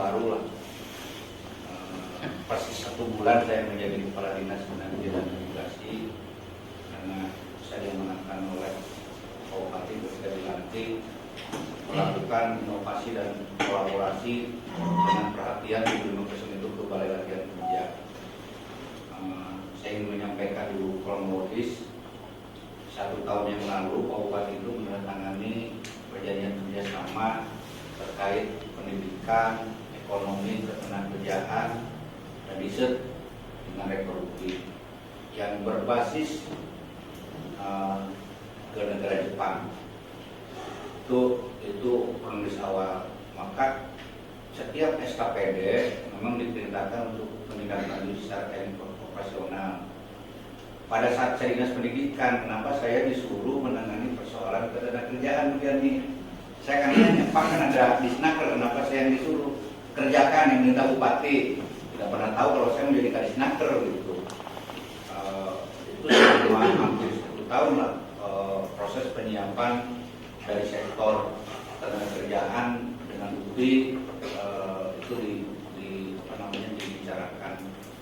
baru lah. Persis 1 bulan saya menjadi kepala dinas energi dan mitigasi karena saya diamanahkan oleh Bupati ketika dilantik melakukan inovasi dan kolaborasi dengan perhatian di Gunung Kesem itu ke Balai Latihan Kerja. Saya ingin menyampaikan dulu kronologis. 1 tahun yang lalu Pak Bupati itu menandatangani perjanjian kerjasama terkait pendidikan, ekonomi, ketenagakerjaan, dan riset dengan Rektor UI yang berbasis ke negara Jepang. Itu kronologis awal. Maka setiap SKPD memang diperintahkan untuk menindaklanjuti secara teknik operasional. Pada saat saya dinas pendidikan, kenapa saya disuruh menangani persoalan ketenagakerjaan begini? Saya kan nanya, Pak kan ada disnaker, kenapa saya yang disuruh kerjakan yang minta bupati? Tidak pernah tahu kalau saya menjadi kadisnaker gitu. Itu selama hampir 1 tahun lah proses penyiapan dari sektor ketenagakerjaan dengan UI itu dibicarakan.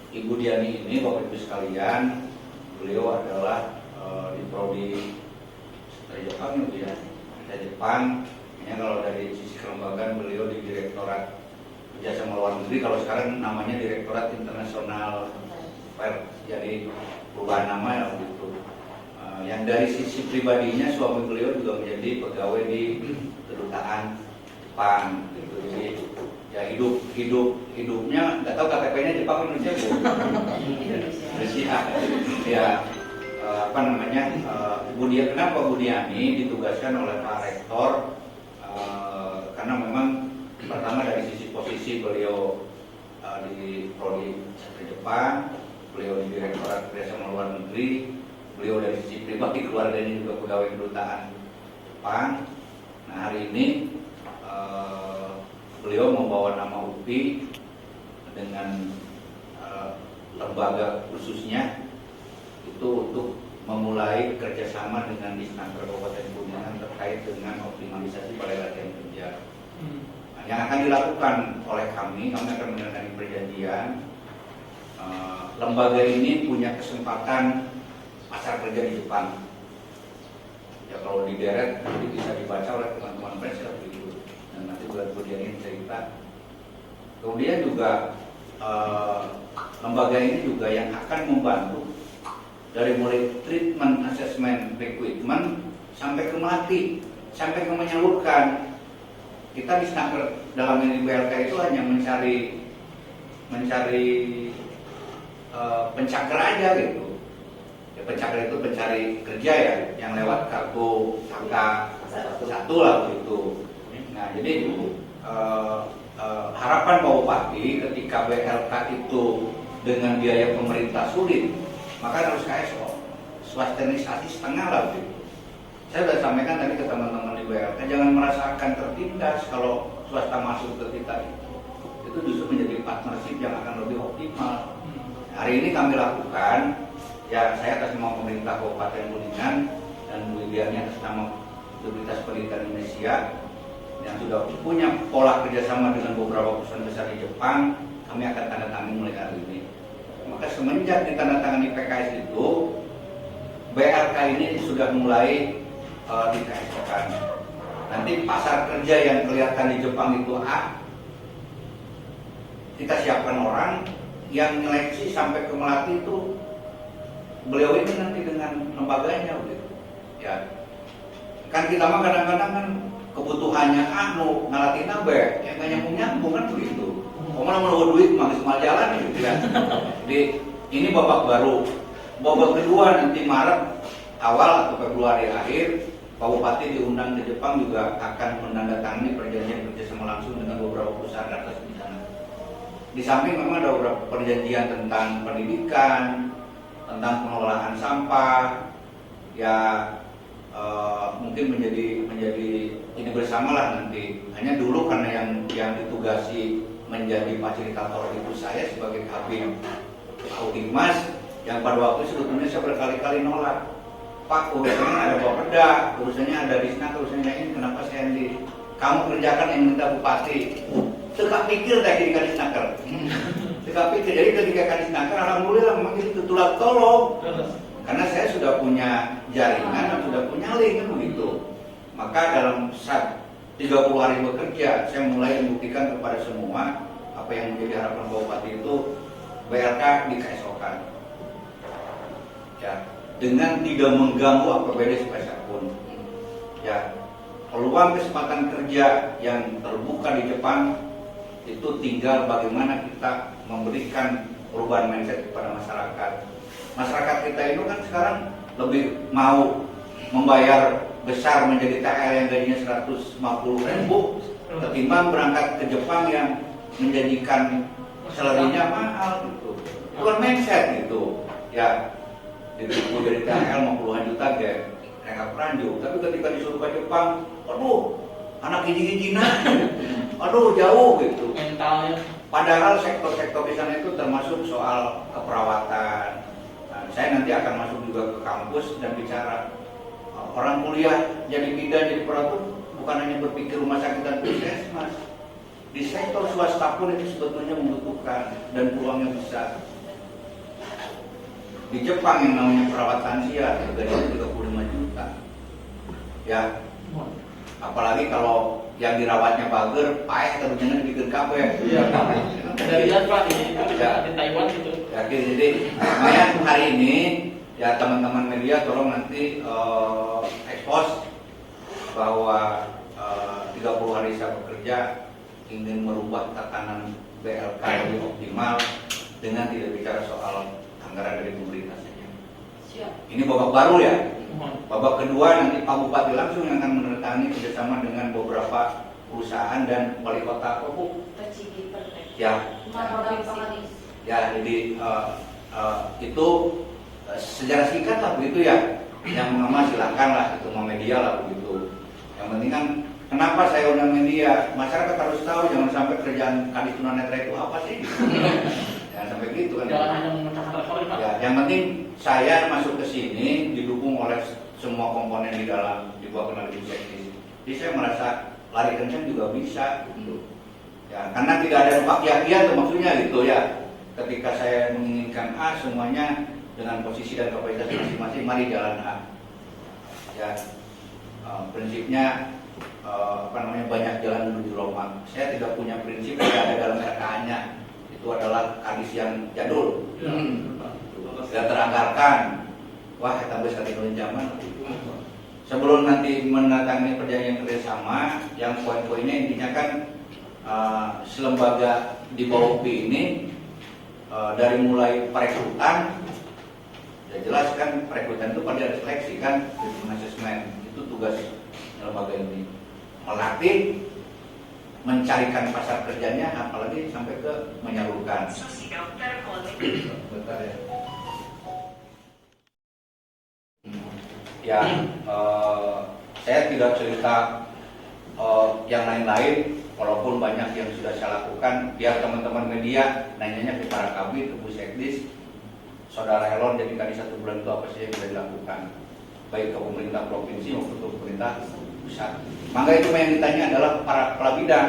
Ibu Diani ini, Bapak Ibu sekalian, beliau adalah di prodi dari Jepang itu ya, dari Jepang. Kalau dari sisi kelembagaan beliau di Direktorat Kerjasama Luar Negeri, kalau sekarang namanya Direktorat Internasional Affairs, jadi perubahan nama ya begitu. Yang dari sisi pribadinya suami beliau juga menjadi pegawai di kedutaan Jepang gitu. Jadi ya hidupnya nggak tahu KTP-nya Jepang Indonesia bu. Indonesia. Ya Bu Diani, kenapa Bu Diani ditugaskan oleh Pak Rektor? Karena memang pertama dari sisi posisi beliau di prodi Jepang, beliau di Direktorat Kerjasama Luar Negeri, beliau dari sisi pribadi keluarganya juga pegawai kedutaan Jepang. Nah hari ini beliau membawa nama UPI dengan lembaga khususnya itu untuk memulai kerjasama dengan Disnaker Kabupaten Kuningan terkait dengan optimalisasi Balai Latihan Kerja. Yang akan dilakukan oleh kami akan menandatangani perjanjian. Lembaga ini punya kesempatan pasar kerja di Jepang. Ya kalau dideret nanti bisa dibaca oleh teman-teman pers begitu. Dan nanti bulan kemudian ini cerita. Kemudian juga lembaga ini juga yang akan membantu dari mulai treatment, assessment, recruitment sampai ke melatih, sampai ke menyalurkan. Kita di Snaker dalam ini BLK itu hanya mencari pencakar aja gitu. Ya, pencakar itu pencari kerja ya, yang lewat kartu angka 1 lah begitu. Nah jadi harapan Pak Bupati ketika BLK itu dengan biaya pemerintah sulit, maka harus KSO, swastenisasi setengah lah begitu. Saya sudah sampaikan tadi ke teman-teman di BLK, jangan merasakan tertindas kalau swasta masuk ke kita itu justru menjadi partnership yang akan lebih optimal. Hari ini kami lakukan, ya saya atas nama pemerintah Kabupaten Kuningan dan Bu Diani atas nama Otoritas Pendidikan Indonesia yang sudah punya pola kerjasama dengan beberapa perusahaan besar di Jepang, kami akan tanda tangan mulai hari ini. Maka semenjak ditandatangani PKS itu, BLK ini sudah mulai dikaitkan. Nanti pasar kerja yang kelihatan di Jepang itu kita siapkan orang yang nyeleksi sampai ke melatih itu beliau ini nanti dengan lembaganya gitu. Ya. Kan kita mah kadang-kadang kan kebutuhannya ngalatin abe, yang nggak nyambung kan begitu. Malah menunggu duit maksimal jalan gitu ya. Jadi ini babak baru. Babak kedua nanti Maret awal atau Februari akhir, Pak Bupati diundang ke Jepang juga akan menandatangani perjanjian kerjasama langsung dengan beberapa perusahaan atas di sana. Di samping memang ada beberapa perjanjian tentang pendidikan, tentang pengelolaan sampah, ya mungkin menjadi ini bersama lah nanti. Hanya dulu karena yang ditugasi menjadi fasilitator itu saya sebagai kabin Audikmas, yang pada waktu itu sebetulnya saya berkali-kali nolak. Pak, urusannya ada Bapeda, urusannya ada Disnaker, urusannya ini, kenapa saya kamu kerjakan yang minta Bupati? teka pikir tadi kadis naker. Teka pikir, jadi ketika kadis naker, alhamdulillah memang itu tulang tolong. Karena saya sudah punya jaringan dan sudah punya link kan begitu. Maka dalam 30 hari bekerja, saya mulai membuktikan kepada semua apa yang menjadi harapan Pak Bupati itu BLK di KSO-kan. Ya, dengan tidak mengganggu APBD sepeser pun. Ya, peluang kesempatan kerja yang terbuka di Jepang itu tinggal bagaimana kita memberikan perubahan mindset kepada masyarakat. Masyarakat kita itu kan sekarang lebih mau membayar besar menjadi THR yang gajinya 150.000 ketimbang berangkat ke Jepang yang menjadikan salarinya mahal gitu. Itu kan mindset gitu. Ya, ditipu dari THR mau puluhan juta kayak peranjung. Tapi ketika disuruh ke Jepang, aduh, anak gigi-gigina, aduh jauh gitu. Mentalnya. Padahal sektor-sektor di sana itu termasuk soal keperawatan. Nah, saya nanti akan masuk juga ke kampus dan bicara orang kuliah jadi bidan jadi perawat bukan hanya berpikir rumah sakit dan puskesmas. Di sektor swasta pun itu sebetulnya membutuhkan dan peluangnya besar. Di Jepang yang namanya perawat lansia harganya 35 juta. Ya. Apalagi kalau yang dirawatnya bager, paeh atau jangan bikin kabeh. Iya. Dari lihat Pak di Taiwan gitu. Ya, jadi lumayan hari ini ya teman-teman media tolong nanti expose bahwa 30 hari saya bekerja ingin merubah tatanan BLK lebih optimal dengan tidak bicara soal anggaran dari pemerintah saja. Siap. Ini babak baru ya. Babak kedua nanti Pak Bupati langsung yang akan menandatangani kerjasama dengan beberapa perusahaan dan wali kota Kopu. Ya. Ya, jadi itu sejarah singkat lah begitu ya. Yang mengamas silakan lah, itu mau media lah begitu. Yang penting kan kenapa saya undang media? Masyarakat harus tahu, jangan sampai kerjaan kadis tunanetra itu apa sih? Jangan sampai gitu kan. Jangan hanya memecahkan rekor Pak. Ya, yang penting saya masuk ke sini didukung oleh semua komponen di dalam di bawah kendali Sekdis. Jadi saya merasa lari kencang juga bisa gitu. Ya, karena tidak ada pakian tuh maksudnya gitu ya. Ketika saya menginginkan A semuanya dengan posisi dan kapasitas masing-masing, mari jalan A. Ya, prinsipnya banyak jalan menuju Roma. Saya tidak punya prinsip yang ada dalam RKA-nya. Itu adalah kadis yang jadul. Tidak teranggarkan. Wah, kita bisa teknologi zaman. Sebelum nanti menandatangani perjanjian kerjasama, yang poin-poinnya intinya kan selembaga di bawah B ini dari mulai perekrutan, ya jelas kan perekrutan itu pada seleksi kan, assessment itu tugas lembaga ini melatih, mencarikan pasar kerjanya, apalagi sampai ke menyalurkan. Bentar ya. Ya, saya tidak cerita yang lain-lain, walaupun banyak yang sudah saya lakukan. Biar teman-teman media nanyanya ke para kabit, ke Bu Sekdis, Saudara Elon jadi kali 1 bulan itu apa sih yang sudah dilakukan, baik ke pemerintah provinsi maupun ke pemerintah pusat. Maka itu yang ditanya adalah para kepala bidang,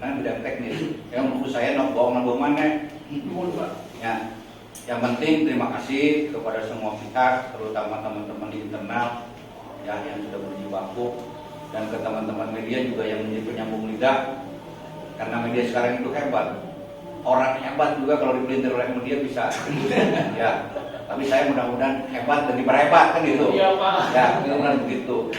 nah bidang teknis. Yang menurut saya bawa mana? Ya. Yang penting terima kasih kepada semua pihak, terutama teman-teman di internal ya, yang sudah berjibaku, dan ke teman-teman media juga yang menjadi penyambung lidah. Karena media sekarang itu hebat. Orang hebat juga kalau dipelintir oleh media bisa. Ya. Tapi saya mudah-mudahan hebat dan diperhebat kan gitu. Iya Pak. Ya, mudah-mudahan begitu.